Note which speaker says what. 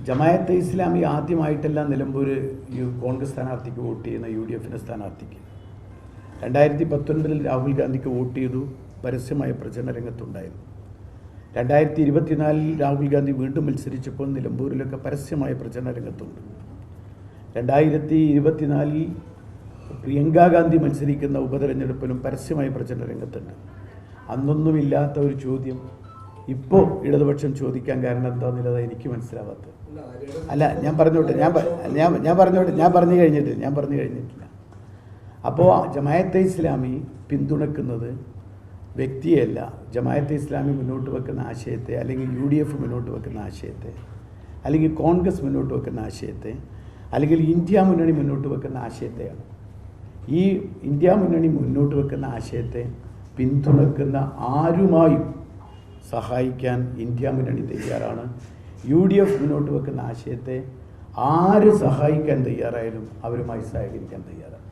Speaker 1: ജമാഅത്തെ ഇസ്ലാമി ആദ്യമായിട്ടല്ല നിലമ്പൂർ കോൺഗ്രസ് സ്ഥാനാർത്ഥിക്ക് വോട്ട് ചെയ്യുന്ന UDFിൻ്റെ സ്ഥാനാർത്ഥിക്ക് 2019 രാഹുൽ ഗാന്ധിക്ക് വോട്ട് ചെയ്തു, പരസ്യമായ പ്രചരണ രംഗത്തുണ്ടായിരുന്നു. 2024 രാഹുൽ ഗാന്ധി വീണ്ടും മത്സരിച്ചപ്പോൾ നിലമ്പൂരിലൊക്കെ പരസ്യമായ പ്രചരണ രംഗത്തുണ്ട്. 2024 പ്രിയങ്കാ ഗാന്ധി മത്സരിക്കുന്ന ഉപതെരഞ്ഞെടുപ്പിലും പരസ്യമായ പ്രചരണ രംഗത്തുണ്ട്. അന്നൊന്നുമില്ലാത്ത ഒരു ചോദ്യം ഇപ്പോൾ ഇടതുപക്ഷം ചോദിക്കാൻ കാരണം എന്താണെന്നുള്ളത് എനിക്ക് മനസ്സിലാവാത്തത്. അല്ല, ഞാൻ പറഞ്ഞു കഴിഞ്ഞിട്ടില്ല. അപ്പോൾ ജമാഅത്തെ ഇസ്ലാമി പിന്തുണക്കുന്നത് വ്യക്തിയല്ല, ജമാഅത്തെ ഇസ്ലാമി മുന്നോട്ട് വെക്കുന്ന ആശയത്തെ, അല്ലെങ്കിൽ UDF മുന്നോട്ട് വെക്കുന്ന ആശയത്തെ, അല്ലെങ്കിൽ കോൺഗ്രസ് മുന്നോട്ട് വെക്കുന്ന ആശയത്തെ, അല്ലെങ്കിൽ ഇന്ത്യ മുന്നണി മുന്നോട്ട് വെക്കുന്ന ആശയത്തെയാണ്. ഈ ഇന്ത്യ മുന്നണി മുന്നോട്ട് വെക്കുന്ന ആശയത്തെ പിന്തുണക്കുന്ന ആരുമായും സഹായിക്കാൻ ഇന്ത്യ മുന്നണി തയ്യാറാണ്. UDF മുന്നോട്ട് വെക്കുന്ന ആശയത്തെ ആര് സഹായിക്കാൻ തയ്യാറായാലും അവരുമായി സഹകരിക്കാൻ തയ്യാറാണ്.